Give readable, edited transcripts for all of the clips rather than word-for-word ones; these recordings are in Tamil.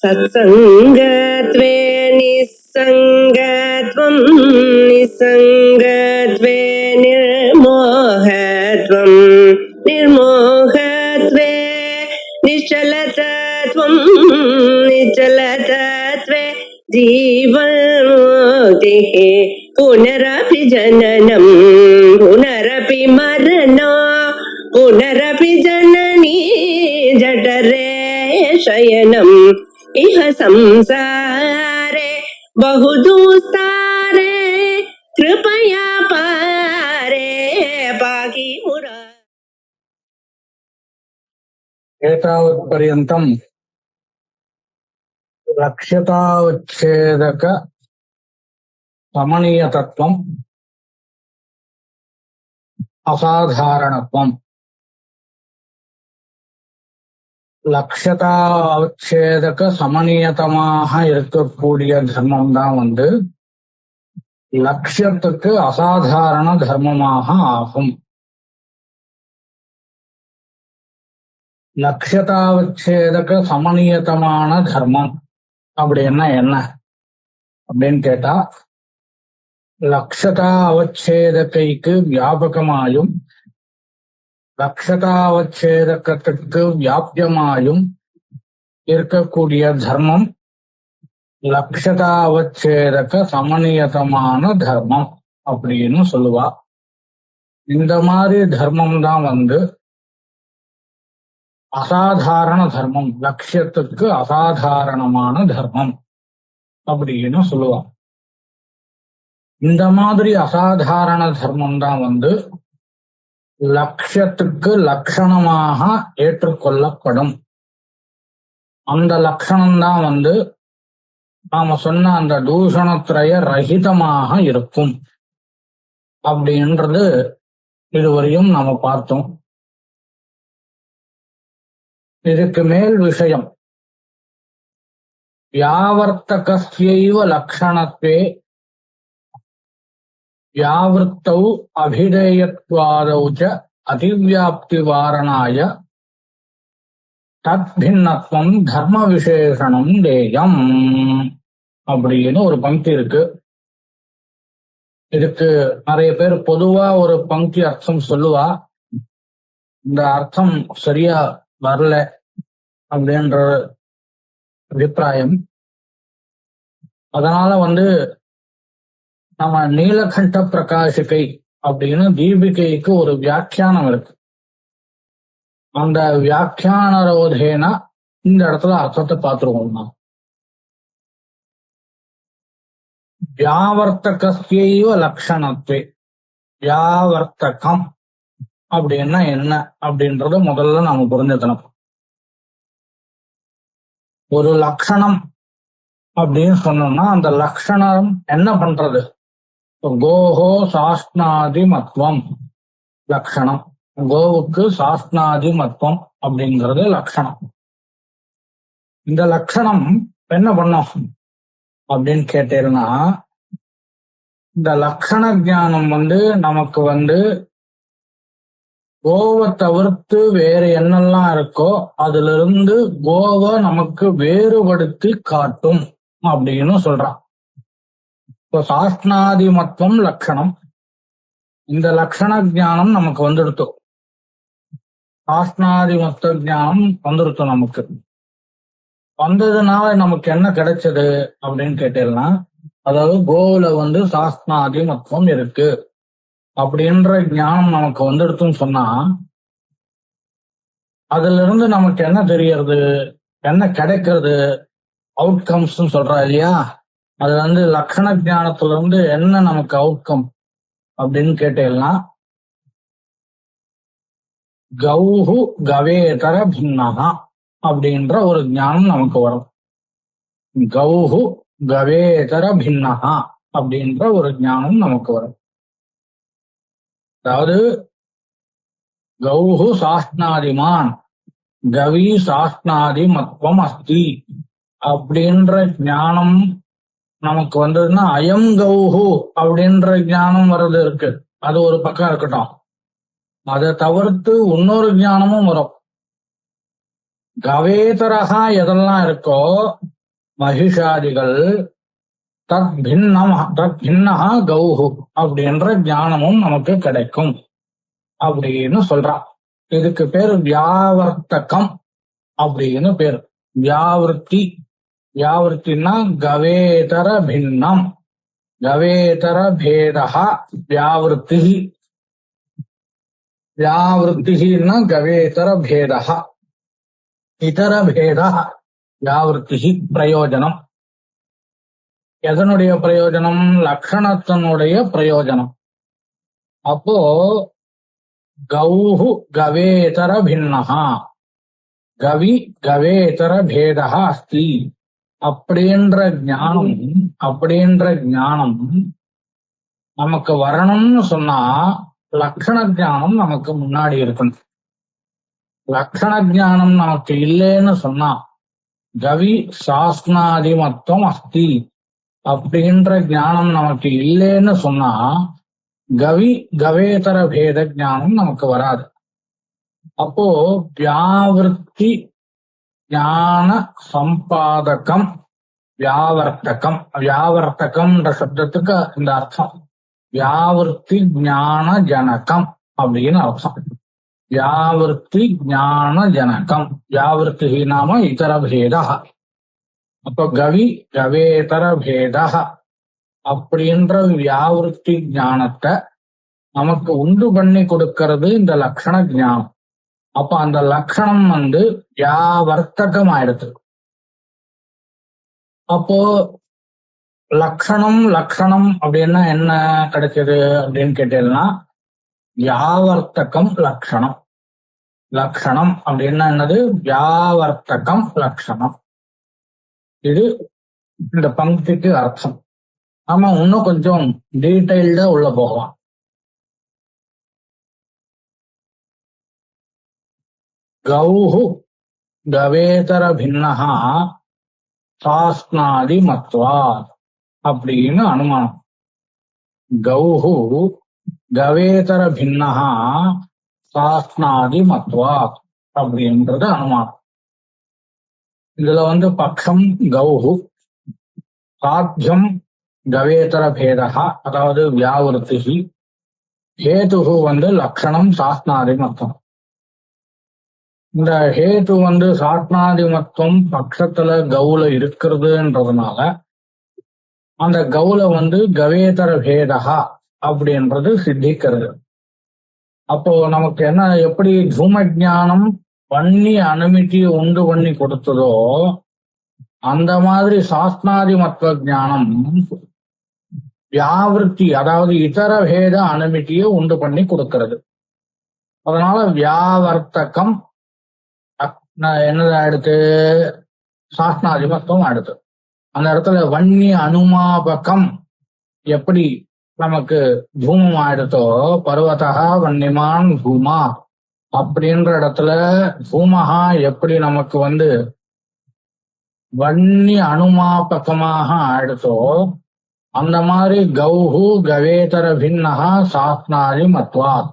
सत्सङ्गत्वे निस्सङ्गत्वं निस्सङ्गत्वे निर्मोहत्वं निर्मोहत्वे निश्चलतत्वं निश्चलतत्वे जीवन्मुक्तिः पुनरपि जननं पुनरपि मरणं पुनरपि जननी जठरे शयनम् इह संसारे बहुदुस्तारे कृपया पारे पाहि मुरा। एतावत्पर्यन्तं लक्ष्यतावच्छेदक समनीयतत्वम् असाधारणत्वम् லட்சதா அவச்சேதக சமநியதமாக இருக்கக்கூடிய தர்மம் தான் லட்சியத்துக்கு அசாதாரண தர்மமாக ஆகும். லட்சதாவச்சேதக சமநியதமான தர்மம் அப்படின்னா என்ன அப்படின்னு கேட்டா, லட்சதா அவச்சேதகைக்கு வியாபகமாயும் லட்சதாவச்சேதகத்துக்கு வியாபியமாயும் இருக்கக்கூடிய தர்மம் லட்சதாவச்சேதக சமநியதமான தர்மம் அப்படின்னு சொல்லுவா. இந்த மாதிரி தர்மம் தான் அசாதாரண தர்மம், லட்சியத்துக்கு அசாதாரணமான தர்மம் அப்படின்னு சொல்லுவா. இந்த மாதிரி அசாதாரண தர்மம் தான் லட்சியத்துக்கு லட்சணமாக ஏற்றுக்கொள்ளப்படும். அந்த லட்சணம்தான் நாம சொன்ன அந்த தூஷணத்திரய ரஹிதமாக இருக்கும் அப்படின்றது இதுவரையும் நாம பார்த்தோம். இதுக்கு மேல் விஷயம் வியாவர்த்தகஸ்யைவ லக்ஷணத்வே வியாவிருத்தௌ அபிதேயத்வாதௌ ச அதிவியாப்தி வாரணாய தத்பின்னத்வம் தர்ம விசேஷணம் தேயம் அப்படின்னு ஒரு பங்கி இருக்கு. இதுக்கு நிறைய பேர் பொதுவா ஒரு பங்கி அர்த்தம் சொல்லுவா. இந்த அர்த்தம் சரியா வரல அப்படின்ற அபிப்பிராயம். அதனால நம்ம நீலகண்ட பிரகாசிகை அப்படின்னு தீபிகைக்கு ஒரு வியாக்கியானம் இருக்கு. அந்த வியாக்கியானரோதேனா இந்த இடத்துல அர்த்தத்தை பார்த்துருவோம்னா, வியாவர்த்தகஸ்யைவ லக்ஷணத்வே, வியாவர்த்தகம் அப்படின்னா என்ன அப்படின்றத முதல்ல நாம புரிஞ்சுக்கணும். ஒரு லட்சணம் அப்படின்னு சொன்னோம்னா அந்த லட்சணம் என்ன பண்றது? கோஹோ சாஸ்நாதி மத்வம் லட்சணம். கோவுக்கு சாஸ்நாதி மத்வம் அப்படிங்கிறது லட்சணம். இந்த லட்சணம் என்ன பண்ணும் அப்படின்னு கேட்டீங்கன்னா, இந்த லட்சண ஞானம் நமக்கு கோவை தவிர்த்து வேற என்னெல்லாம் இருக்கோ அதுல இருந்து கோவை நமக்கு வேறுபடுத்தி காட்டும் அப்படின்னு சொல்றான். இப்போ சாஸ்நாதிமத்துவம் லட்சணம். இந்த லட்சண ஜானம் நமக்கு வந்துடுத்தோம். சாஸ்நாதிமத்துவ ஜானம் வந்துடுத்தோம். நமக்கு வந்ததுனால நமக்கு என்ன கிடைச்சது அப்படின்னு கேட்டீங்கன்னா, அதாவது கோவுல சாஸ்நாதிமத்துவம் இருக்கு அப்படின்ற ஞானம் நமக்கு வந்துடுத்துன்னு சொன்னா, அதுல இருந்து நமக்கு என்ன தெரியறது, என்ன கிடைக்கிறது, அவுட்கம்ஸ் சொல்றா இல்லையா? அது லட்சண ஜானத்துல இருந்து என்ன நமக்கு அவுட்கம் அப்படின்னு கேட்டீங்கன்னா, கௌஹு கவேதர பின்னஹா அப்படின்ற ஒரு ஞானம் நமக்கு வரும். கௌஹு கவேதர பின்னஹா அப்படின்ற ஒரு ஞானம் நமக்கு வரும். அதாவது கௌஹு சாஸ்நாதிமான் கவி சாஸ்நாதி மத்வம் அஸ்தி அப்படின்ற ஞானம் நமக்கு வந்ததுன்னா, அயம் கௌஹு அப்படின்ற ஞானம் வர்றது இருக்கு. அது ஒரு பக்கம் இருக்கட்டும். அதை தவிர்த்து இன்னொரு ஞானமும் வரும். கவேதரகா எதெல்லாம் இருக்கோ மகிஷாதிகள் தத் பின்னஹா கௌஹு அப்படின்ற ஞானமும் நமக்கு கிடைக்கும் அப்படின்னு சொல்றான். இதுக்கு பேரு வியாவர்த்தகம் அப்படின்னு பேரு. வியாவிருத்தின்னா கவேதர பின்னம், கவேதர பேதா வியாவிருத்தி. வியாவிருத்தின்னா கவேதர பேதா, இதர பேதா வியாவிருத்தி. பிரயோஜனம் எதனுடைய பிரயோஜனம்? லக்ஷணத்தினுடைய பிரயோஜனம். அப்போ கௌஹு கவேதர பின்னஹா, கவி கவேதர பேதா அஸ்தி அப்படின்ற ஞானம் நமக்கு வரணும்னு சொன்னா லக்ஷண ஞானம் நமக்கு முன்னாடி இருக்கணும். லக்ஷண ஞானம் நமக்கு இல்லைன்னு சொன்னா கவி சாஸ்னாதிமத்துவம் அஸ்தி அப்படின்ற ஞானம் நமக்கு இல்லைன்னு சொன்னா கவி கவேதர பேத ஞானம் நமக்கு வராது. அப்போ வியாவிருத்தி ஞான சம்பாதகம் வியாவர்த்தகம். வியாவர்த்தகம்ன்ற சப்தத்துக்கு இந்த அர்த்தம் வியாவிருத்தி ஞான ஜனகம் அப்படின்னு அர்த்தம். வியாவிருத்தி ஞான ஜனகம், வியாவிருத்தி நாம இதர பேதா. அப்போ கவி கவேதர பேதா அப்படின்ற வியாவிருத்தி ஞானத்தை நமக்கு உண்டு பண்ணி கொடுக்கிறது இந்த லக்ஷண ஞானம். அப்ப அந்த லக்ஷணம் வியாவர்த்தகம் ஆயிடுது. அப்போ லக்ஷணம் அப்படின்னா என்ன கிடைச்சது அப்படின்னு கேட்டீங்கன்னா வியாவர்த்தகம் லக்ஷணம். லக்ஷணம் அப்படின்னா என்னது? வியாவர்த்தகம் லக்ஷணம். இது இந்த பங்கிக்கு அர்த்தம். ஆமா, இன்னும் கொஞ்சம் டீடைல்டா உள்ள போகலாம். கௌஹு கவேதர பின்னஹா சாஸ்னாதி மத்வாத் அப்படின்னு அனுமானம். கௌஹு கவேதர பின்னஹா சாஸ்னாதி மத்வாத் அப்படின்றது அனுமானம். இதுல பக்ஷம் கௌஹு, சாத்தியம் கவேதர பேதா அதாவது வியாவிருத்தி, ஹேதுஹு லக்ஷணம் சாஸ்னாதிமத்துவம். இந்த ஹேது சாஸ்னாதிமத்துவம் பட்சத்துல கௌல இருக்கிறதுன்றதுனால அந்த கௌல கவேதர பேதா அப்படின்றது சித்திக்கிறது. அப்போ நமக்கு என்ன, எப்படி தூம ஜானம் பண்ணி அனுமதி உண்டு பண்ணி கொடுத்ததோ அந்த மாதிரி சாஸ்னாதிமத்துவ ஜானம் வியாவிருத்தி அதாவது இதர பேத அனுமதியை உண்டு பண்ணி கொடுக்கிறது. அதனால வியாவர்த்தகம் என்னது அடுத்து? சாஸ்னாதிமத்துவம் அடுத்து. அந்த இடத்துல வன்னி அனுமாபகம் எப்படி நமக்கு பூமம் ஆயிடுத்தோ, பர்வதா வன்னிமான் பூமா அப்படின்ற இடத்துல பூமஹா எப்படி நமக்கு வன்னி அனுமாபகமாக ஆயிடுத்தோ அந்த மாதிரி கௌஹு கவேதர பின்னஹா சாஸ்னாதி மத்வாத்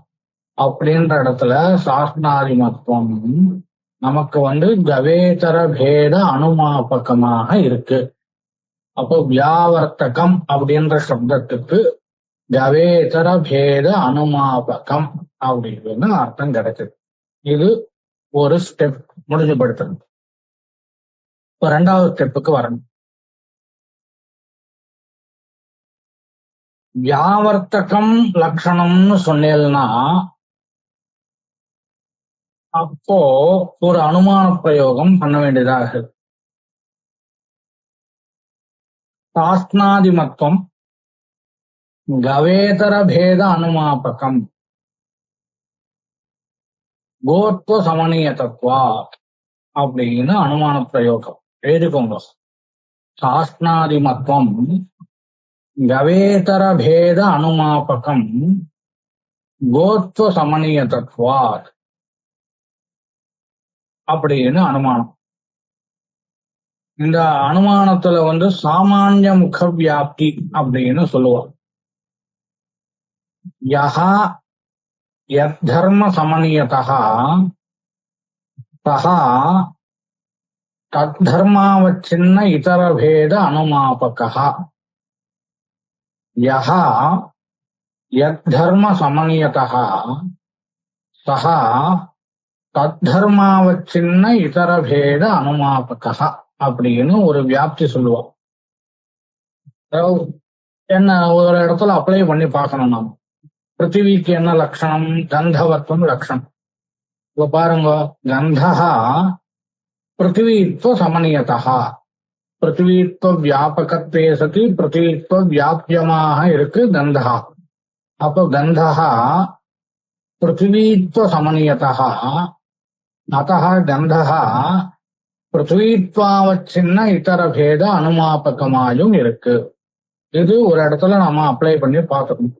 அப்படின்ற இடத்துல சாஸ்னாதி மத்துவம் நமக்கு கவேதர பேத அனுமாபகமாக இருக்கு. அப்போ வியாவர்த்தகம் அப்படின்ற சப்தத்துக்கு கவேதர பேத அனுமாபகம் அப்படின்னு அர்த்தம் கிடைச்சது. இது ஒரு ஸ்டெப் முடிஞ்சுபடுத்தணும். இப்போ ரெண்டாவது ஸ்டெப்புக்கு வரணும். வியாவர்த்தகம் லட்சணம்னு சொன்னேன்னா அப்போ ஒரு அனுமான பிரயோகம் பண்ண வேண்டியதாக இருக்கு. சாஸ்னாதிமத்துவம் கவேதர பேத அனுமாபகம் கோத்வ சமணியதத்வா அப்படின்னு அனுமான பிரயோகம் எழுதிக்கோங்க. சாஸ்னாதிமத்துவம் கவேதர பேத அனுமாபகம் கோத்வ சமணியதத்வா அப்படின்னு அனுமானம். இந்த அனுமானத்துல சாமானிய முக வியாப்தி அப்படின்னு சொல்லுவார். யஹா யத்தர்ம சமணியதா தஹா தத்தர்மாவச்சின்ன இதரபேத அனுமாபகா யஹா யத்தர்ம சமநியதः சஹ தத்தர்மாவச்சின்ன இதரபேத அனுமாபகா அப்படின்னு ஒரு வியாப்தி சொல்லுவோம். என்ன ஒரு இடத்துல அப்ளை பண்ணி பார்க்கணும். நாம் பிருத்திவிக்கு என்ன லட்சணம்? கந்தவத்துவம் லட்சணம். இப்ப பாருங்க, கந்தா பிருத்திவித்வ சமநியதா, பிருத்திவித்வ வியாபகத்தே சதி பிருத்திவித்வ வியாபியமாக இருக்கு கந்தா. அப்போ கந்தா பிருத்திவித்வ சமநியதா, அத்தः கந்தா பிருத்திவித்வாவச்சின்ன இதரபேத அனுமாபகமாயும் இருக்கு. இது ஒரு இடத்துல நாம அப்ளை பண்ணி பார்க்கணும்.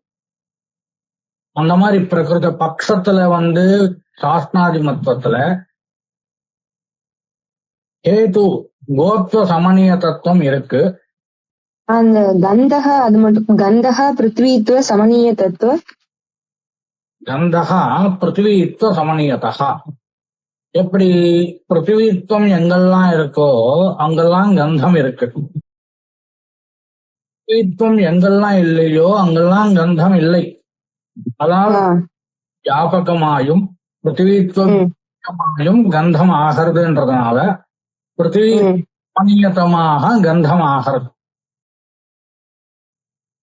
அந்த மாதிரி பிரகிருத பட்சத்துல சாஸ்திராதிமத்துவத்துல ஹேது கோத்வ சமநிய தத்துவம் இருக்கு. அந்த கந்தஹ அது மட்டும், கந்தஹ பிருத்வித்வ சமநிய தத்துவ, கந்தஹா பிருத்திவித்வ சமநியதா. எப்படி பிருத்திவித்வம் எங்கெல்லாம் இருக்கோ அங்கெல்லாம் கந்தம் இருக்கு, பிருத்திவித்வம் எங்கெல்லாம் இல்லையோ அங்கெல்லாம் கந்தம் இல்லை. அதாவது வியாபகமாயும் பிருத்திவித்வமாயும் கந்தம் ஆகிறதுன்றதுனால பிருத்திவி சமநியதமாக கந்தம் ஆகிறது.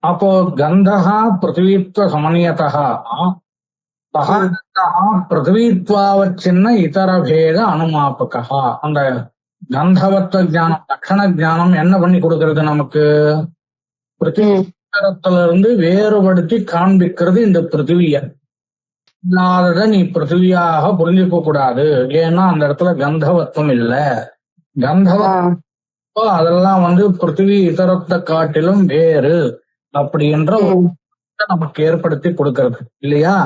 அப்போ கந்தஹா பிருத்திவித்வ சமநியதா பிருத்திவித்வாவச்சின்ன இதரபேத அனுமாபகா. அந்த கந்தவத்வ ஜானம், லட்சண ஜானம் என்ன பண்ணி கொடுக்கிறது நமக்கு? பிருத்திவித்திலிருந்து வேறுபடுத்தி காண்பிக்கிறது இந்த பிருத்திவிய. இல்லாததை நீ பிருத்திவியாக புரிஞ்சுக்க கூடாது, ஏன்னா அந்த இடத்துல கந்தவத்துவம் இல்ல. கந்தவத்துவம் அதெல்லாம் பிருத்திவி இதரத்தை காட்டிலும் வேறு அப்படின்ற நமக்கு ஏற்படுத்தி கொடுக்கிறது இல்லையா?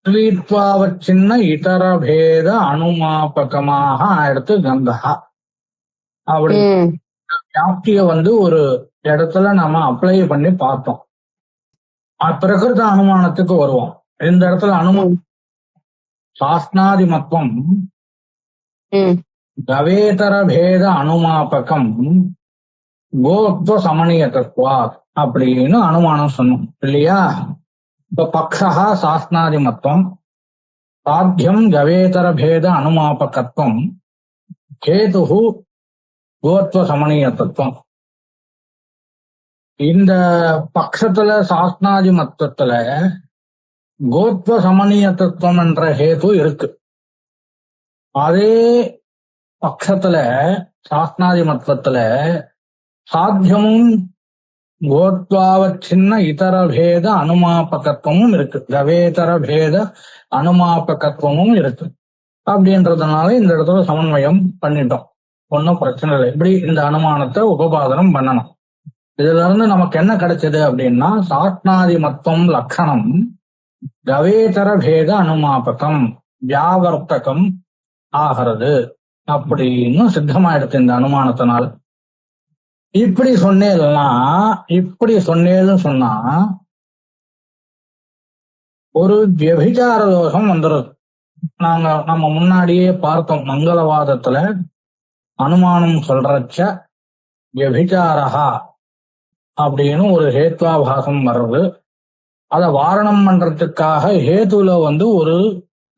பிருத்திவித்வாவச்சின்ன இதரபேத அனுமாபகமாக எடுத்து கந்தஹா அப்படி வியாப்திய ஒரு இடத்துல நம்ம அப்ளை பண்ணி பார்த்தோம். பிரகிருத அனுமானத்துக்கு வருவோம். இந்த இடத்துல அனுமானம் சாஸ்திராதிமத்துவம் கவேதரபேத அனுமாபகம் கோத்வ சமநியதத்வா அப்படின்னு அனுமானம் சொன்னோம் இல்லையா? இப்ப பக்ஷா சாஸ்திராதிமத்துவம், சாத்தியம் கவேதரபேத அனுமாபகத்துவம், கேது கோத்வ சமநியதத்துவம். இந்த பட்சத்துல சாஸ்திராதிமத்துவத்துல கோத்வ சமநியதத்துவம் என்ற ஹேது இருக்கு. அதே பட்சத்துல சாஸ்திராதிமத்துவத்துல சாத்தியமும் கோத்வாவச்சின்ன இதரபேத அனுமாபகத்துவமும் இருக்கு, கவேதரபேத அனுமாபகத்துவமும் இருக்கு. அப்படின்றதுனால இந்த இடத்துல சமன்வயம் பண்ணிட்டோம், ஒன்னும் பிரச்சனை இல்லை. இப்படி இந்த அனுமானத்தை உபபாதனம் பண்ணணும். இதுல இருந்து நமக்கு என்ன கிடைச்சது அப்படின்னா, சாஸ்திராதிமத்துவம் லட்சணம் கவேதரபேத அனுமாபகம் வியாவர்த்தகம் ஆகிறது அப்படின்னு சித்தமாயிடுச்சு இந்த அனுமானத்தினால். இப்படி சொன்னேன்னு சொன்னா ஒரு வியபிச்சார தோஷம் வந்துடுது. நம்ம முன்னாடியே பார்த்தோம், மங்களவாதத்துல அனுமானம் சொல்றச்ச வியபிச்சாரஹா அப்படின்னு ஒரு ஹேத்வாபாசம் வர்றது. அதை வாரணம் பண்றதுக்காக ஹேதுல ஒரு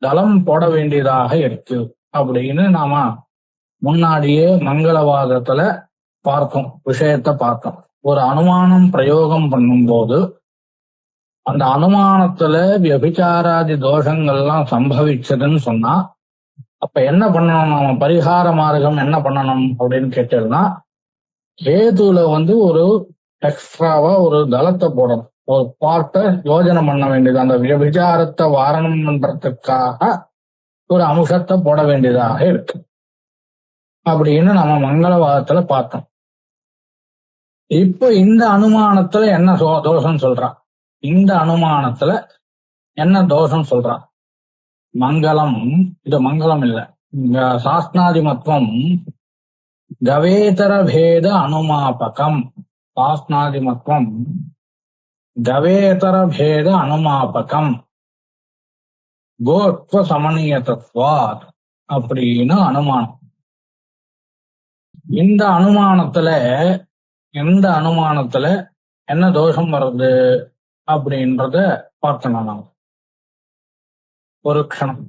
தளம் போட வேண்டியதாக இருக்கு அப்படின்னு நாம முன்னாடியே மங்களவாதத்துல பார்த்தோம், விஷயத்த பார்த்தோம். ஒரு அனுமானம் பிரயோகம் பண்ணும்போது அந்த அனுமானத்துல வியபிச்சாராதி தோஷங்கள்லாம் சம்பவிச்சதுன்னு சொன்னா அப்ப என்ன பண்ணணும், நாம பரிகார மார்க்கம் என்ன பண்ணணும் அப்படின்னு கேட்டோம்னா, ஹேதுல ஒரு எக்ஸ்ட்ராவா ஒரு தளத்தை போடணும், ஒரு பார்ட்டை யோஜனை பண்ண வேண்டியது. அந்த விபச்சாரத்தை வாரணம் பண்றதுக்காக ஒரு அம்சத்தை போட வேண்டியதாக இருக்கு அப்படின்னு நம்ம மங்களவாதத்துல பார்த்தோம். இப்ப இந்த அனுமானத்துல என்ன தோஷம் சொல்றான்? இந்த அனுமானத்துல என்ன தோஷம் சொல்றான்? மங்களம், இது மங்களம் இல்ல, சாஸ்திராதிமத்துவம் கவேதர பேத அனுமாபகம். சாஸ்திராதிமத்துவம் கவேதர பேத அனுமாபகம் கோத்வ சமநியதத்வாத் அப்படின்னு அனுமானம். இந்த அனுமானத்துல என்ன தோஷம் வருது அப்படின்றத பார்க்கணும் நாம் ஒரு க்ஷணம்.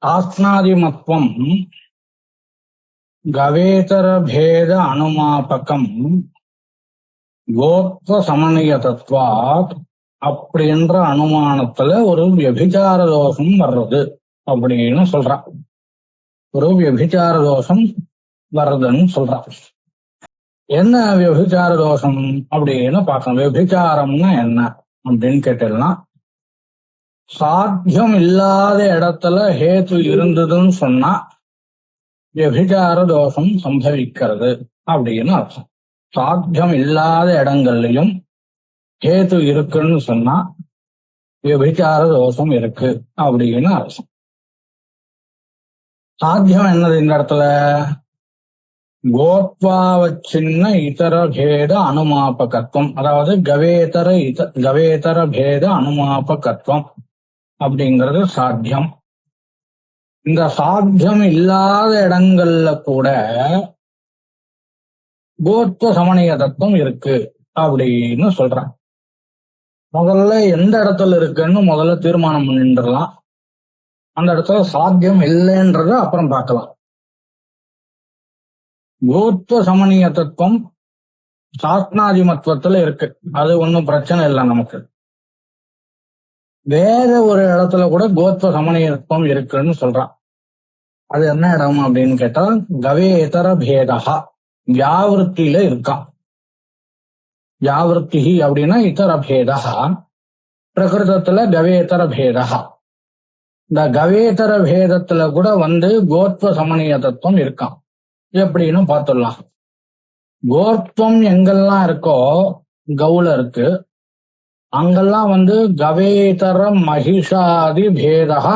ஆஸ்னாதிமத்வம் கவேதர பேத அனுமாபகம் கோத்வ சமநியதத்வாத் அப்படின்ற அனுமானத்துல ஒரு வியபிச்சார தோஷம் வர்றது அப்படின்னு சொல்றான். ஒரு வியபிச்சார தோஷம் வர்றதுன்னு சொல்றான். என்ன வியபிச்சார தோஷம் அப்படின்னு பார்க்கணும். வியபிச்சாரம்னா என்ன அப்படின்னு கேட்டீங்கன்னா, சாத்தியம் இல்லாத இடத்துல ஹேத்து இருந்ததுன்னு சொன்னா வியபிச்சார தோஷம் சம்பவிக்கிறது அப்படின்னு அர்த்தம். சாத்தியம் இல்லாத இடங்கள்லயும் ஹேத்து இருக்குன்னு சொன்னா வியபிச்சார தோஷம் இருக்கு அப்படின்னு அர்த்தம். சாத்தியம் என்னது இந்த இடத்துல? கோத்வாவச்சின்ன இதர பேத அனுமாபகத்துவம், அதாவது கவேதர பேத அனுமாபகத்துவம் அப்படிங்கிறது சாத்தியம். இந்த சாத்தியம் இல்லாத இடங்கள்ல கூட கோத்வ சமணிய தத்துவம் இருக்கு அப்படின்னு சொல்றான். முதல்ல எந்த இடத்துல இருக்குன்னு முதல்ல தீர்மானம் பண்ணிடலாம். அந்த இடத்துல சாத்தியம் இல்லைன்றத அப்புறம் பார்க்கலாம். கோத்வ சமணிய தத்துவம் சாஸ்னாதிமத்துவத்துல இருக்கு, அது ஒன்றும் பிரச்சனை இல்லை நமக்கு. வேற ஒரு இடத்துல கூட கோத்வ சமணியத்துவம் இருக்குன்னு சொல்றான். அது என்ன இடம் அப்படின்னு கேட்டா, கவேதர பேதா வியாவிருத்தியில இருக்கான். வியாவிருத்தி அப்படின்னா இதர பேதா, பிரகிருதத்துல கவேதர பேதா. இந்த கவேதர பேதத்துல கூட கோத்வ சமணிய தத்துவம் இருக்கான். எப்படின்னு பார்த்துடலாம். கோத்வம் எங்கெல்லாம் இருக்கோ கவுல இருக்கு, அங்கெல்லாம் கவேதர மகிஷாதி பேதா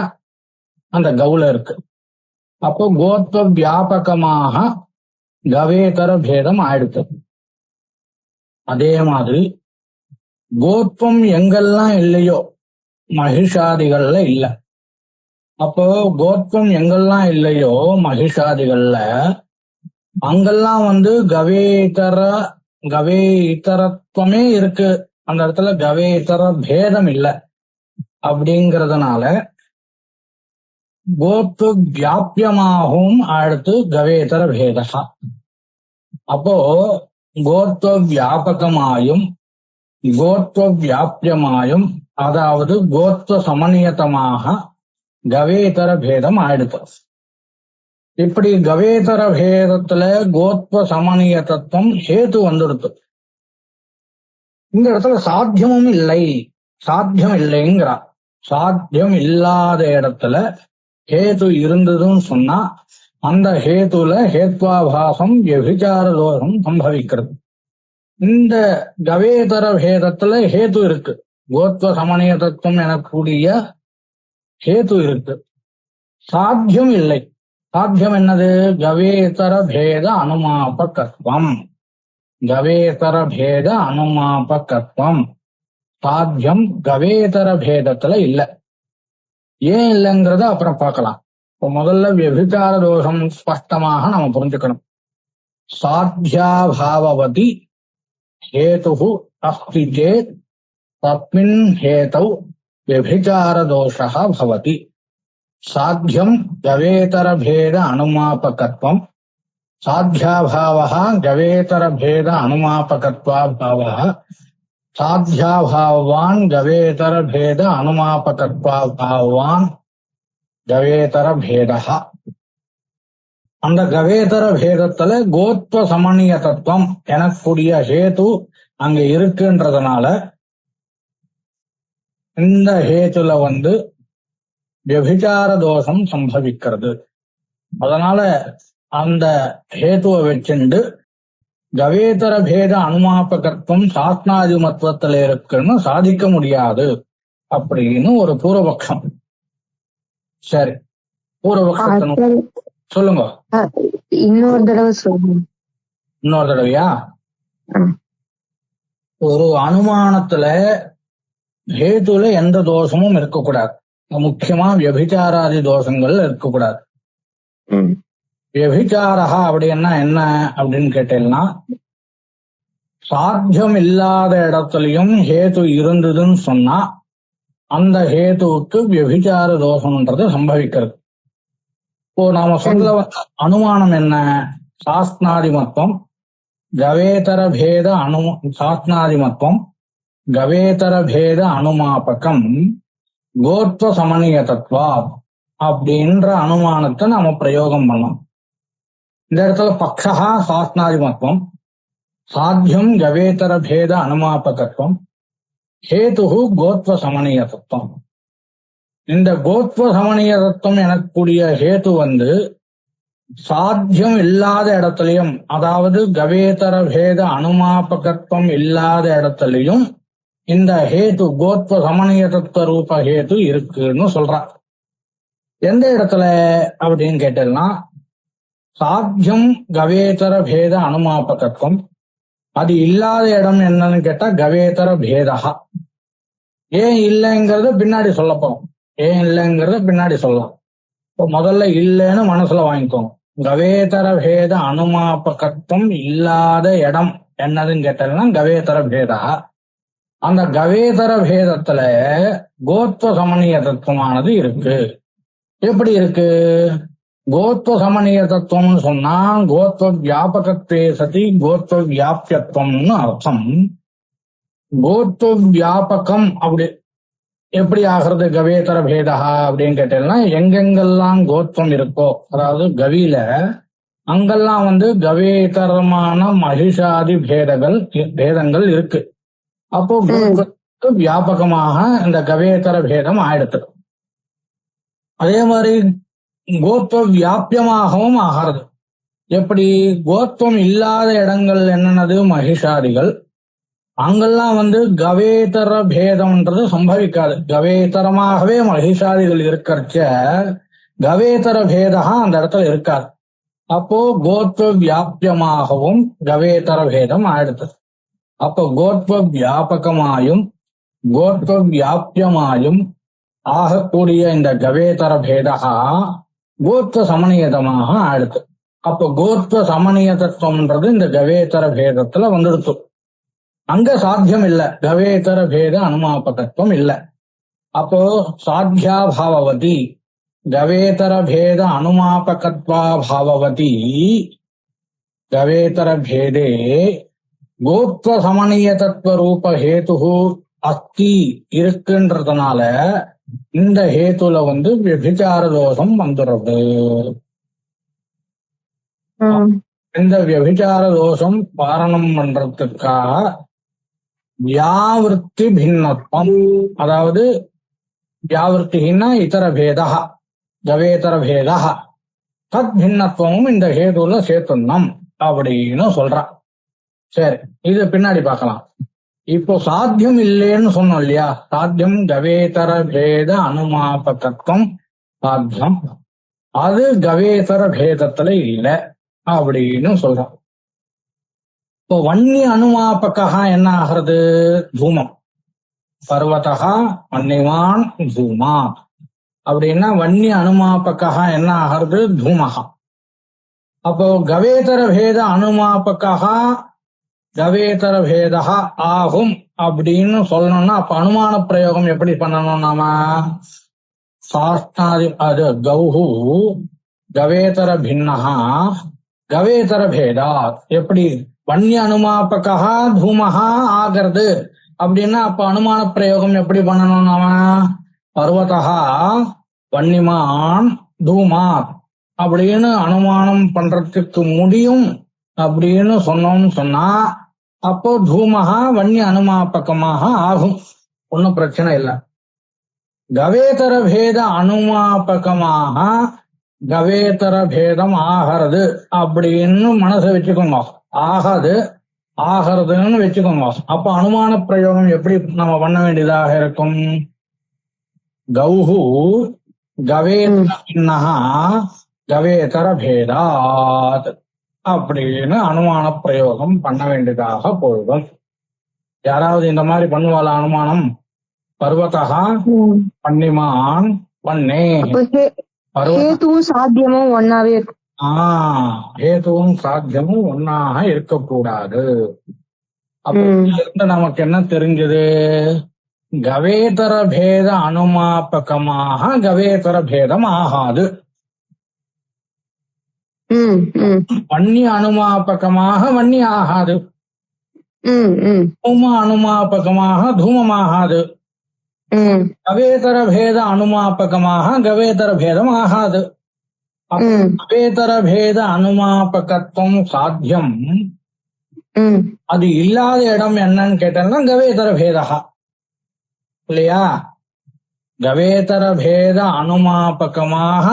அந்த கவுல இருக்கு. அப்போ கோத்வ வியாபகமாக கவேதர பேதம் ஆயிடுச்சு. அதே மாதிரி கோத்வம் எங்கெல்லாம் இல்லையோ மகிஷாதிகள்ல இல்ல. அப்போ கோத்வம் எங்கெல்லாம் இல்லையோ மகிஷாதிகள்ல அங்கெல்லாம் கவேதரத்துவமே இருக்கு. அந்த இடத்துல கவேதர பேதம் இல்லை. அப்படிங்கிறதுனால கோத்வ வியாபியமாகவும் அடுத்து கவேதர பேதா. அப்போ கோத்வ வியாபகமாயும் கோத்வ வியாபியமாயும், அதாவது கோத்வ சமநியதமாக கவேதர பேதம் ஆயிடுத்து. இப்படி கவேதர பேதத்துல கோத்வ சமநிய தத்துவம் ஹேத்து வந்துடுத்து. இந்த இடத்துல சாத்தியமும் இல்லை, சாத்தியம் இல்லைங்கிறா. சாத்தியம் இல்லாத இடத்துல ஹேத்து இருந்ததுன்னு சொன்னா அந்த ஹேத்துல ஹேத்வாபாசம் வியபிச்சார தோஷம் சம்பவிக்கிறது. இந்த கவேதர பேதத்துல ஹேத்து இருக்கு, கோத்வ சமநிய தத்துவம் எனக்கூடிய ஹேத்து இருக்கு, சாத்தியம் இல்லை. சாத்தியம் என்னது? கவேதர பேத அனுமாபகத்துவம். கவேதர பேத அனுமாபகத்துவம் சாத்தியம் கவேதர பேதத்துல இல்ல. ஏன் இல்லைங்கிறத அப்புறம் பார்க்கலாம். இப்போ முதல்ல வியபிச்சார தோஷம் ஸ்பஷ்டமாக நம்ம புரிஞ்சுக்கணும். சாத்தியாபாவதி ஹேது அஸ்தி சேத் தஸ்மின் ஹேதௌ வியபிச்சார தோஷः பவதி. சாத்தியம் கவேதர பேத அனுமாபகத்துவம், சாத்தியாபாவः கவேதர பேத அனுமாபகத்வாபாவः, சாத்தியாபாவான் கவேதர பேத அனுமாபகத்வாபாவான் கவேதர பேதா. அந்த கவேதர பேதத்துல கோத்வ சமணிய தத்துவம் எனக்கூடிய ஹேது அங்க இருக்குன்றதுனால இந்த ஹேத்துல வியபிச்சார தோஷம் சம்பவிக்கிறது. அதனால அந்த ஹேத்துவை வச்சுண்டு கவேதர பேத அனுமாபகத்துவம் சாஸ்னாதிமத்துவத்துல இருக்குன்னு சாதிக்க முடியாது அப்படின்னு ஒரு பூர்வபக்ஷம். சரி, பூர்வபக்ஷத்தை சொல்லுங்க. இன்னொரு தடவை சொல்லுங்க. இன்னொரு தடவையா? ஒரு அனுமானத்துல ஹேத்துல எந்த தோஷமும் இருக்கக்கூடாது. முக்கியமா வியபிச்சாராதி தோஷங்கள் இருக்கக்கூடாது. வியபிச்சாரா அப்படின்னா என்ன அப்படின்னு கேட்டீங்கன்னா, சாத்தியம் இல்லாத இடத்துலயும் ஹேது இருந்ததுன்னு சொன்னா அந்த ஹேதுவுக்கு வியபிச்சார தோஷம்ன்றது சம்பவிக்கிறது. இப்போ நாம சொல்ல அனுமானம் என்ன? சாஸ்திராதிமத்துவம் கவேதர பேத சாஸ்திராதிமத்துவம் கவேதர பேத அனுமாபகம் கோத்வ சமணிய தத்வா அப்படின்ற அனுமானத்தை நாம பிரயோகம் பண்ணோம். இந்த இடத்துல பக்ஷா சாஸ்திராதிமத்துவம், சாத்தியம் கவேதர பேத அனுமாபகத்துவம், ஹேது கோத்வ சமணிய தத்துவம். இந்த கோத்வ சமணிய தத்துவம் எனக்கூடிய ஹேது சாத்தியம் இல்லாத இடத்துலயும், அதாவது கவேதர பேத அனுமாபகத்துவம் இல்லாத இடத்துலயும் இந்த ஹேது கோத்வ சமணிய தத்துவ ரூப ஹேது இருக்குன்னு சொல்றான். எந்த இடத்துல அப்படின்னு கேட்டீங்கன்னா, சாத்தியம் கவேதர பேத அனுமாபகத்துவம் அது இல்லாத இடம் என்னன்னு கேட்டா கவேதர பேதா. ஏன் இல்லைங்கிறத பின்னாடி சொல்லப்போம். ஏன் இல்லைங்கிறத பின்னாடி சொல்லலாம். இப்போ முதல்ல இல்லைன்னு மனசுல வாங்கிக்கோங்க. கவேதர பேத அனுமாபகத்துவம் இல்லாத இடம் என்னதுன்னு கேட்டீங்கன்னா கவேதர பேதா. அந்த கவேதர பேதத்துல கோத்வ சமணிய தத்துவமானது இருக்கு. எப்படி இருக்கு? கோத்வ சமணிய தத்துவம்னு சொன்னா கோத்வ வியாபகத்தே சதி கோத்வ வியாபியத்துவம்னு அர்த்தம். கோத்வ வியாபகம் அப்படி எப்படி ஆகிறது கவேதர பேதா அப்படின்னு கேட்டீங்கன்னா, எங்கெங்கெல்லாம் கோத்வம் இருக்கோ, அதாவது கவியில அங்கெல்லாம் கவேதரமான மகிஷாதி பேதங்கள் இருக்கு. அப்போ கோத்வத்துக்கு வியாபகமாக இந்த கவேதர பேதம் ஆயிடுத்து. அதே மாதிரி கோத்வ வியாபியமாகவும் ஆகிறது. எப்படி? கோத்வம் இல்லாத இடங்கள் என்னன்னது மகிஷாதிகள், அங்கெல்லாம் கவேதர பேதம்ன்றது சம்பவிக்காது. கவேதரமாகவே மகிஷாதிகள் இருக்கிறச்ச கவேதர பேதா அந்த இடத்துல இருக்காது. அப்போ கோத்வ வியாபியமாகவும் கவேதர பேதம் ஆயிடுது. அப்போ கோத்வ வியாபகமாயும் கோத்வ வியாபியமாயும் ஆகக்கூடிய இந்த கவேதர பேதா கோத்வ சமணியதமாக ஆயிடுது. அப்போ கோத்வ சமணிய தத்துவம்ன்றது இந்த கவேதர பேதத்துல வந்துடுத்து. அங்க சாத்தியம் இல்ல, கவேதர பேத அனுமாபகத்துவம் இல்ல. அப்போ சாத்தியா பாவவதி கவேதர பேத அனுமாபகத்வா பாவவதி கவேதர பேதே கோத்வ சமணிய தத்துவ ரூப ஹேது அஸ்தி இருக்குன்றதுனால இந்த ஹேத்துல வியபிச்சார தோஷம் வந்துடுறது. இந்த வியபிச்சார தோஷம் பாரணம் பண்றதுக்காக வியாவிருத்தி பின்னத்துவம், அதாவது வியாவிருத்தின்னா இதர பேதா கவேதர பேதா தத் பின்னத்துவமும் இந்த ஹேதுல சேர்த்துணும் அப்படின்னு சொல்றான். சரி, இது பின்னாடி பார்க்கலாம். இப்போ சாத்தியம் இல்லைன்னு சொன்னோம் இல்லையா? சாத்தியம் கவேதர பேத அனுமாபகத்துவம் சாத்தியம், அது கவேதர பேதத்துல இல்லை அப்படின்னு சொல்றோம். இப்போ வன்னி அனுமாபகா என்ன ஆகிறது? தூமம். பர்வதா வன்னிவான் தூமா அப்படின்னா வன்னி அனுமாபகா என்ன ஆகிறது? தூமகா. அப்போ கவேதர பேத அனுமாபகா கவேதர பேதா ஆகும் அப்படின்னு சொல்லணும்னா அப்ப அனுமான பிரயோகம் எப்படி பண்ணணும்? நாம சாஸ்திராதி அது கௌஹு கவேதர பின்னஹா கவேதர பேதா. எப்படி? வன்னிய அனுமாபகா தூமஹா ஆகிறது அப்படின்னா அப்ப அனுமான பிரயோகம் எப்படி பண்ணணும்? நாம பர்வதா வன்னிமான் தூமாத் அப்படின்னு அனுமானம் பண்றதுக்கு முடியும் அப்படின்னு சொன்னோம்னு சொன்னா அப்போ தூமஹா வன்னிய அனுமாபகமாக ஆகும். ஒன்னும் பிரச்சனை இல்லை. கவேதர பேத அனுமாபகமாக கவேதர பேதம் ஆகிறது அப்படின்னு மனசை வச்சுக்கோங்க. ஆகிறதுன்னு வச்சுக்கோங்க. அப்ப அனுமான பிரயோகம் எப்படி நம்ம பண்ண வேண்டியதாக இருக்கும்? கௌஹு கவேதர பின்னஹா கவேதர பேதாத் அப்படின்னு அனுமான பிரயோகம் பண்ண வேண்டியதாக போயிடும். யாராவது இந்த மாதிரி பண்ணுவாளா அனுமானம்? பர்வதா வன்னிமான் வன்னே ஹேதுவும் சாத்தியமும் ஒன்னாவே ஹேதுவும் சாத்தியமும் ஒன்னாக இருக்கக்கூடாது. அப்ப ம் இதுல இருந்து நமக்கு என்ன தெரிஞ்சது? கவேதர பேத அனுமாபகமாக கவேதர பேதம் ஆகாது. ம் ம் வன்னி அனுமாபகமாக வன்னி ஆகாது. ம் ம் தூம அனுமாபகமாக தூமமாகாது. ம் கவேதர பேத அனுமாபகமாக கவேதர பேதம் ஆகாது. அப்ப ம் கவேதர பேத அனுமாபகத்துவம் சாத்தியம். ம் அது இல்லாத இடம் என்னன்னு கேட்டா கவேதர பேதா இல்லையா? கவேதர பேத அனுமாபகமாக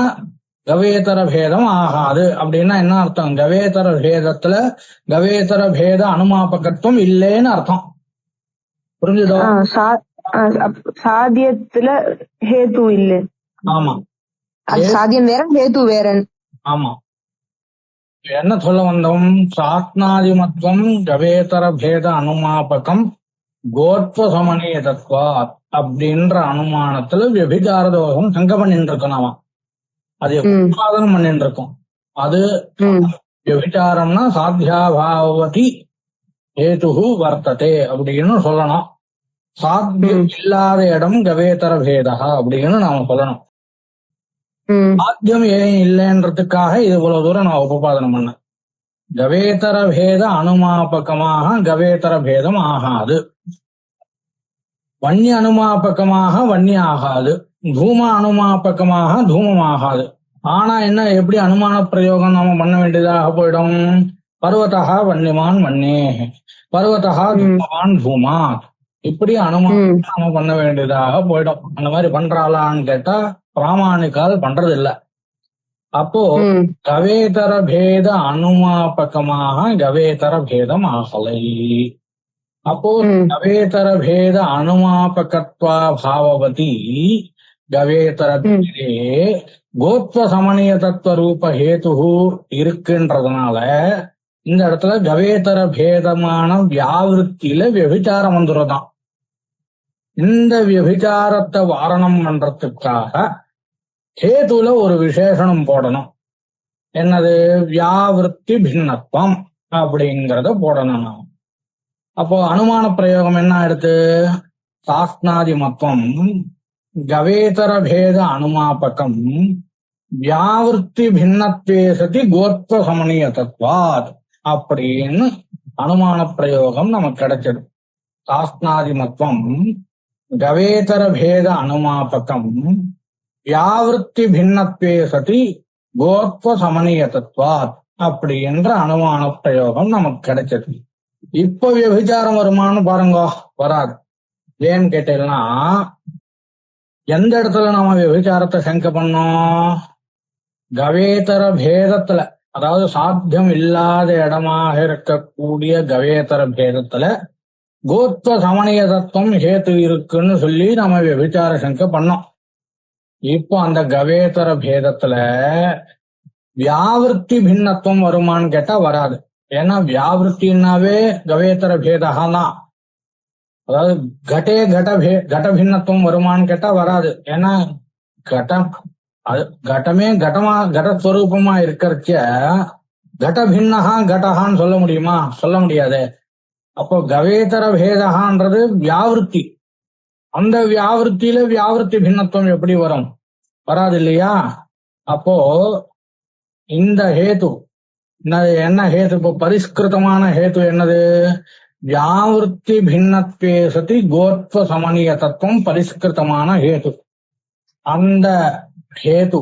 கவேதர பேதம் ஆகாது அப்படின்னா என்ன அர்த்தம்? கவேதர பேதத்துல கவேதர பேத அனுமாபகத்துவம் இல்லைன்னு அர்த்தம். புரிஞ்சுதோ? சாத்தியத்துல ஹேத்து இல்ல. ஆமா, அது சாத்தியம் வேற ஹேத்து வேற. ஆமா. என்ன சொல்ல வந்தோம்? சாத்னாதிமத்துவம் கவேதர பேத அனுமாபகம் கோத்வ சமணிய தத்வா அப்படின்ற அனுமானத்துல விபிச்சார தோஷம் சங்க பண்ணிட்டு இருக்கோம். நாம அது உற்பாதனம் பண்ணிட்டு இருக்கோம். அது விபிச்சாரம்னா சாத்தியாபாவதி ஹேது வர்த்ததே அப்படின்னு சொல்லணும். சாத்தியம் இல்லாத இடம் கவேதர பேதா அப்படின்னு நாம சொல்லணும். சாத்தியம் ஏன் இல்லைன்றதுக்காக இது இவ்வளவு தூரம் நான் உபபாதனம் பண்ணேன். கவேதர பேத அனுமாபகமாக கவேதர பேதம் ஆகாது. வன்னிய அனுமாபகமாக வன்னி ஆகாது. தூம அனுமாபகமாக தூமம் ஆகாது. ஆனா என்ன, எப்படி அனுமான பிரயோகம் நாம பண்ண வேண்டியதாக போயிடும்? பர்வதா வன்னிமான் வன்னே, பர்வதா தூமவான் தூமா, இப்படி அனுமானம் நாம பண்ண வேண்டியதாக போயிடும். அந்த மாதிரி பண்றாளான்னு கேட்டா பிராமணிக்கால் பண்றது இல்ல. அப்போ கவேதர பேத அனுமாபகமாக கவேதர பேதம் ஆகலை. அப்போ கவேதர பேத அனுமாபகத்வா பாவவதி கவேதர பேதே கோத்வ சமணிய தத்துவ ரூப ஹேது இருக்குன்றதுனால இந்த இடத்துல கவேதர பேதமான வியாவிருத்தியில வியபிச்சாரம் வந்துடுறதான். இந்த வியபிச்சாரத்தை வாரணம் பண்றதுக்காக ஹேதுல ஒரு விசேஷனம் போடணும். என்னது? வியாவிருத்தி பின்னத்துவம் அப்படிங்கறத போடணும் நாம். அப்போ அனுமான பிரயோகம் என்ன ஆயிடுத்து? சாஸ்னாதிமத்துவம் கவேதர பேத அனுமாபகம் வியாவிருத்தி பின்னத்வே சதி கோத்வ சமணிய தத்வாத் அப்படின்னு அனுமான பிரயோகம் நமக்கு கிடைச்சது. சாஸ்னாதிமத்துவம் கவேதர பேத அனுமாபகம் வியாவிருத்தி பின்னத்வே சதி கோத்வ சமணிய தத்வாத் அப்படி என்ற அனுமான பிரயோகம் நமக்கு கிடைச்சது. இப்ப விபச்சாரம் வருமானு பாருங்க, வராது. ஏன்னு கேட்டீங்கன்னா எந்த இடத்துல நாம விபச்சாரத்தை சங்க பண்ணோம்? கவேதர பேதத்துல, அதாவது சாத்தியம் இல்லாத இடமாக இருக்கக்கூடிய கவேதர பேதத்துல கோத்வ சமணிய தத்துவம் ஹேத்து இருக்குன்னு சொல்லி நம்ம விபச்சார சங்க பண்ணோம். இப்போ அந்த கவேதர பேதத்துல வியாவிருத்தி பின்னத்துவம் வருமானு கேட்டா வராது. ஏன்னா வியாவிருத்தின்னாவே கவேதர பேதகான் தான். அதாவது கட பின்னத்துவம் வருமானு கேட்டா வராது. ஏன்னா கடமே கடஸ்வரூபமா இருக்கிறச்ச கட பின்னகா கடகான்னு சொல்ல முடியுமா? சொல்ல முடியாது. அப்போ கவேதர பேதகான்றது வியாவிருத்தி. அந்த வியாவிருத்தியில வியாவிருத்தி பின்னத்துவம் எப்படி வரும்? வராது இல்லையா? அப்போ இந்த ஹேது என்ன ஹேது? இப்போ பரிஷ்கிருதமான ஹேது என்னது? வியாவிருத்தி பின்னத்வே சதி கோத்வ சமணிய தத்துவம் பரிஷ்கிருதமான ஹேது. அந்த ஹேது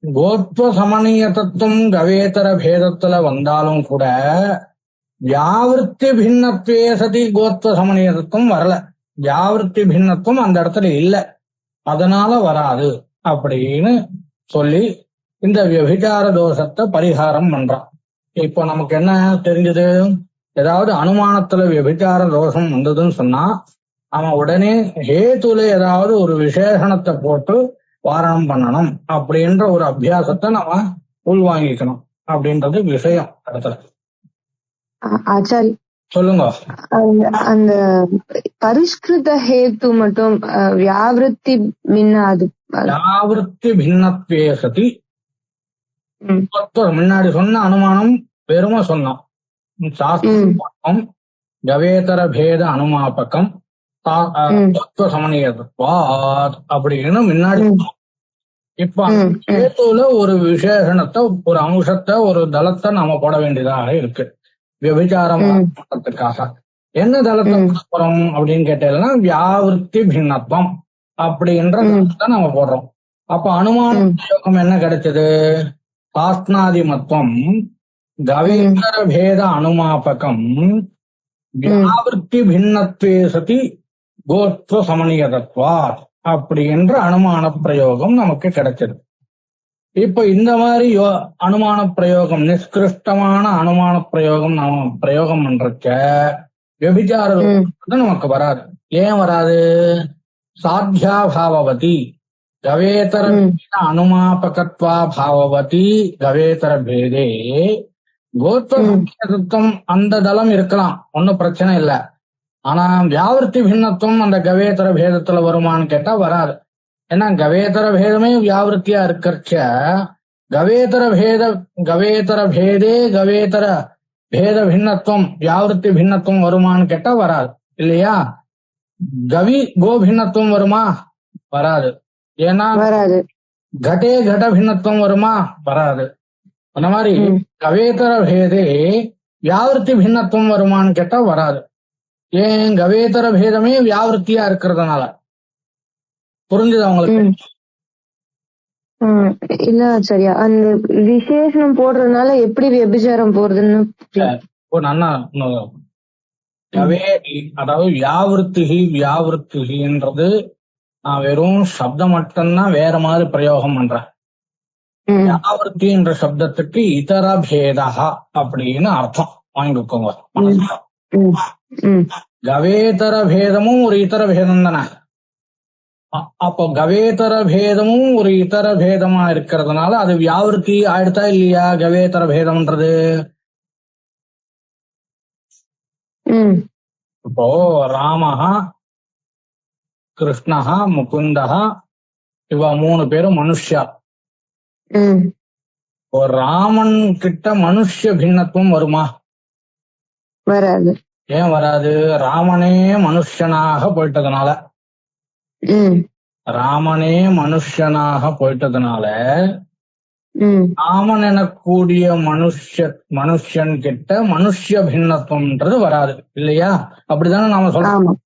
கோத்வ சமணிய தத்துவம் கவேதர பேதத்துல வந்தாலும் கூட வியாவிருத்தி பின்னத்வே சதி கோத்வ சமணிய தத்துவம் வரல. வியாவிருத்தி பின்னத்துவம் அந்த இடத்துல இல்ல, அதனால வராது அப்படின்னு சொல்லி இந்த விபச்சார தோஷத்தை பரிகாரம் பண்றான். இப்போ நமக்கு என்ன தெரிஞ்சது? ஏதாவது அனுமானத்துல விபச்சார தோஷம் வந்ததுன்னு சொன்னா அவன் உடனே ஹேத்துல ஏதாவது ஒரு விசேஷணத்தை போட்டு வாரணம் பண்ணணும் அப்படின்ற ஒரு அபியாசத்தை நம்ம உள்வாங்கிக்கணும் அப்படின்றது விஷயம். இடத்துல ஆச்சாரி சொல்லுங்க. அந்த பரிஷ்கிருத ஹேத்து மட்டும் வியாவிருத்தி பின்னாது. வியாவிருத்தி பின்னத்வே சதி ம், முன்னாடி சொன்ன அனுமானம் வெறும சொன்னோம். சாஸ்திரம் கவேதர பேத அனுமாபகம் தத்துவ சமநியத்வாத் அப்படின்னு முன்னாடி சொன்னோம். இப்ப ஹேத்துல ஒரு விசேஷணத்தை, ஒரு அம்சத்தை, ஒரு தளத்தை நாம போட வேண்டியதாக இருக்கு விபச்சாரம் பண்றதுக்காக. என்ன தளத்தை போறோம் அப்படின்னு கேட்டீங்கன்னா வியாவிருத்தி பின்னத்துவம் அப்படின்ற தளத்தை நம்ம போடுறோம். அப்ப அனுமான பிரயோகம் என்ன கிடைச்சது? சாஸ்திராதிமத்துவம் கவேதர பேத அனுமாபகம் வியாவிருத்தி பின்னத்வே சதி கோத்வ சமநியதத்வாத் அப்படின்ற அனுமான பிரயோகம் நமக்கு கிடைச்சது. இப்ப இந்த மாதிரி அனுமான பிரயோகம், நிஷ்கிருஷ்டமான அனுமான பிரயோகம் நாம பிரயோகம் பண்றக்க விபச்சார நமக்கு வராது. ஏன் வராது? சாத்தியா பாவவதி கவேதர அனுமாபகத்வா பாவவதி கவேதர பேதே கோத்வம் அந்த தளம் இருக்கலாம், ஒன்னும் பிரச்சனை இல்லை. ஆனா வியாவிருத்தி பின்னத்துவம் அந்த கவேதர பேதத்துல வருமானு கேட்டா வராது. ஏன்னா கவேதர பேதமே வியாவிருத்தியா இருக்கிறச்ச கவேதர பேதே கவேதர பேத பின்னத்துவம் வியாவிருத்தி பின்னத்துவம் வருமானு கேட்டா வராது இல்லையா? கவி கோ பின்னத்துவம் வருமா? வராது. ஏன்னா கடே கட பின்னத்துவம் வருமா? வராது. அந்த மாதிரி கவேதர பேதே வியாவிருத்தி பின்னத்துவம் வருமானு கேட்டா வராது. ஏன்? கவேதர பேதமே வியாவிருத்தியா இருக்கிறதுனால. புரிஞ்சுதா உங்களுக்கு? இல்ல சரியா அந்த விசேஷம் போடுறதுனால எப்படி விபச்சாரம் போறதுன்னு அதாவது வியாவிருத்தின்றது நான் வெறும் சப்தம் மட்டும்தான் வேற மாதிரி பிரயோகம் பண்றேன். வியாவிருத்தி என்ற சப்தத்துக்கு இதர பேதா அப்படின்னு அர்த்தம் வாங்கிக்கோங்க. கவேதர பேதமும் ஒரு இதர பேதம் தானே. அப்போ கவேதர பேதமும் ஒரு இதர பேதமா இருக்கிறதுனால அது வியாவிருத்தி ஆயிடுதா இல்லையா? கவேதர பேதம்ன்றது இப்போ ராமஹா கிருஷ்ணஹா முகுந்தஹா இவ 3 பேரும் மனுஷா. ஒரு ராமன் கிட்ட மனுஷ பின்னத்துவம் வருமா? வராது. ஏன் வராது? ராமனே மனுஷனாக போயிட்டதுனால. ராமனே மனுஷனாக போயிட்டதுனால ராமன் எனக்கூடிய மனுஷன் கிட்ட மனுஷ பின்னத்துவம்ன்றது வராது இல்லையா? அப்படிதானே நாம சொல்றோம்.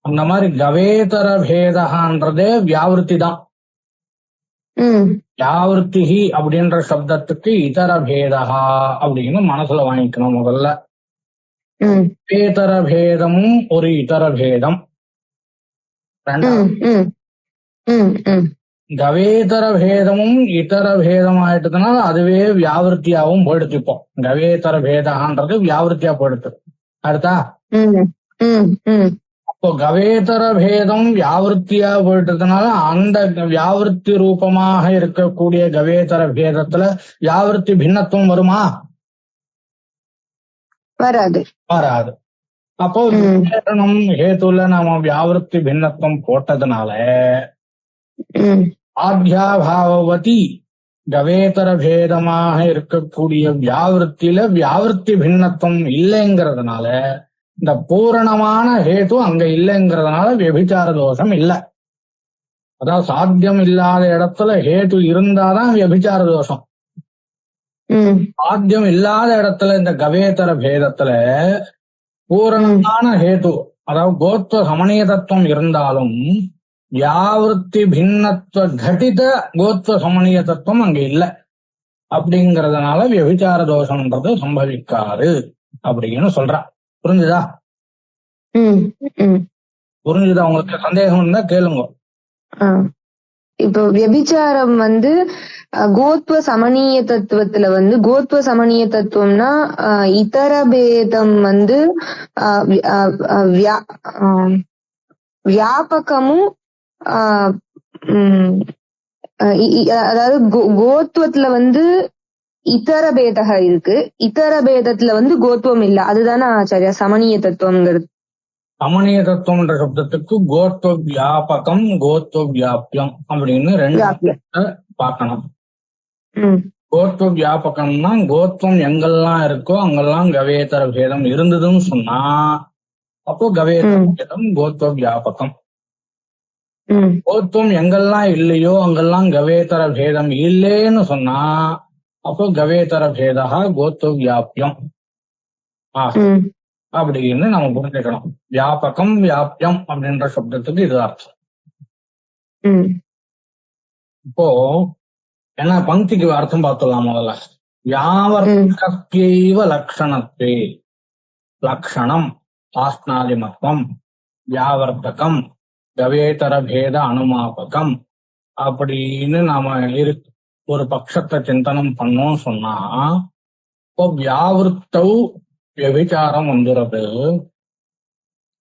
அந்த மாதிரி கவேதர பேதகான்றதே வியாவிருத்தி தான். வியாவிருத்தி அப்படின்ற சப்தத்துக்கு இதர பேதகா அப்படின்னு மனசுல வாங்கிக்கணும் முதல்ல. கவேதர பேதமும் ஒரு இதர பேதம். கவேதர பேதமும் இதர பேதம் ஆயிட்டதுனால அதுவே வியாவிருத்தியாவும் போயிடுச்சுப்போம். கவேதர பேதகான்றது வியாவிருத்தியா போயிடுச்சு. அடுத்தா அப்போ கவேதர பேதம் வியாவிருத்தியா போயிட்டதுனால அந்த வியாவிருத்தி ரூபமாக இருக்கக்கூடிய கவேதர பேதத்துல வியாவிருத்தி பின்னத்துவம் வருமா? வராது. வராது. அப்போ ஹேத்துல நாம வியாவிருத்தி பின்னத்துவம் போட்டதுனால ஆத்யாபாவதி கவேதர பேதமாக இருக்கக்கூடிய வியாவிருத்தியில வியாவிருத்தி பின்னத்துவம் இல்லைங்கிறதுனால இந்த பூரணமான ஹேத்து அங்க இல்லைங்கிறதுனால வியபிச்சார தோஷம் இல்லை. அதாவது சாத்தியம் இல்லாத இடத்துல ஹேத்து இருந்தாதான் வியபிச்சார தோஷம். சாத்தியம் இல்லாத இடத்துல இந்த கவேதர பேதத்துல பூரணமான ஹேத்து அதாவது கோத்வ சமணிய தத்துவம் இருந்தாலும் வியாவிருத்தி பின்னத்துவ கட்டித கோத்வ சமணிய தத்துவம் அங்க இல்லை. அப்படிங்கறதுனால வியபிச்சார தோஷம்ன்றது சம்பவிக்காது அப்படின்னு சொல்றா. புரிஞ்சுதா? புரிஞ்சுதா? உங்களுக்கு சந்தேகம் இருந்தா கேளுங்க. இப்போ வியபிச்சாரம் கோத்வ சமணிய தத்துவத்துல கோத்வ சமணிய தத்துவம்னா இதர பேதம் வியாபகமும் அதாவது கோத்வத்துல இதர பேதக இருக்கு, இதர பேதத்துல கோத்வம் இல்ல. அதுதானே ஆச்சாரியா சமணிய தத்துவம்ங்கிறது? சமணிய தத்துவம்ன்ற சப்தத்துக்கு கோத்வ வியாபகம் கோத்வ வியாபியம் அப்படின்னு 2 பார்க்கணும். ம், கோத்வ வியாபகம்னா கோத்வம் எங்கெல்லாம் இருக்கோ அங்கெல்லாம் கவேதர பேதம் இருந்ததுன்னு சொன்னா அப்போ கவேதர ம், பேதம் கோத்வ வியாபகம். ம், கோத்வம் எங்கெல்லாம் இல்லையோ அங்கெல்லாம் கவேதர பேதம் இல்லைன்னு சொன்னா அப்போ கவேதர பேதா கோத்வ வியாபியம் ம், அப்படின்னு நம்ம புரிஞ்சுக்கணும். வியாபகம் வியாபியம் அப்படின்ற சப்தத்துக்கு இது அர்த்தம். ம், இப்போ என்ன பங்கிக்கு அர்த்தம் பார்த்துடலாம் முதல்ல. வியாவர்த்தகைவ லக்ஷணத்வே, லக்ஷணம் ஆஸ்னாதிமத்வம், வியாவர்த்தகம் கவேதர பேத அனுமாபகம் அப்படின்னு நாம ஒரு பட்சத்தை சிந்தனம் பண்ணோம் சொன்னா இப்போ வியாவிருத்தௌ வியபிச்சாரம் வந்துடுறது.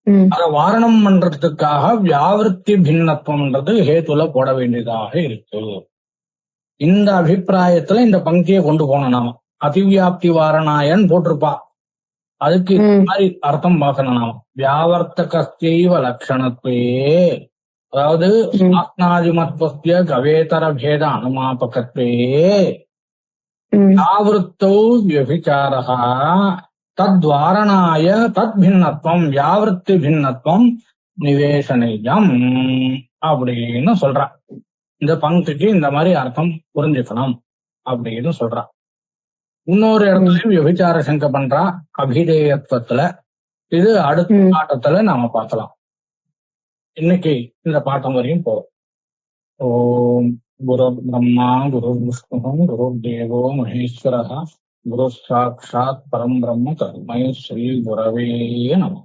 ம், அதை வாரணம் பண்றதுக்காக வியாவிருத்தி பின்னத்துவம்ன்றது ஹேத்துல போட வேண்டியதாக இருக்கு. இந்த அபிப்பிராயத்துல இந்த பங்கியை கொண்டு போனோம் நாம. அதிவியாப்தி வாரணாயன் போட்டிருப்பா, அதுக்கு இந்த ம், மாதிரி அர்த்தம் பார்க்கணும் நாம. வியாவர்த்தகைவ லட்சணத்வே, அதாவது ம், ஆத்னாதிமத்வஸ்ய கவேதர பேத அனுமாபகத்வே ம், வியாவிருத்தௌ வியபிச்சாரः தத்வாரணாய தத் பின்னத்வம் வியாவிருத்தி பின்னத்வம் நிவேசனீயம் அப்படின்னு சொல்றான். இந்த பங்கிக்கு இந்த மாதிரி அர்த்தம் புரிஞ்சுக்கணும் அப்படின்னு சொல்றான். இன்னொரு இடத்துலயும் விபச்சார சங்க பண்றா அபிதேயத்துவத்துல. இது அடுத்த பாட்டத்துல நாம பார்க்கலாம். இன்னைக்கு இந்த பாட்டம் வரையும் போறோம். ஓம் குரு பிரம்மா குரு விஷ்ணு குரு தேவோ மகேஸ்வரः குரு சாட்சாத் பரம் பிரம்ம தஸ்மை ஸ்ரீ குரவே நமः.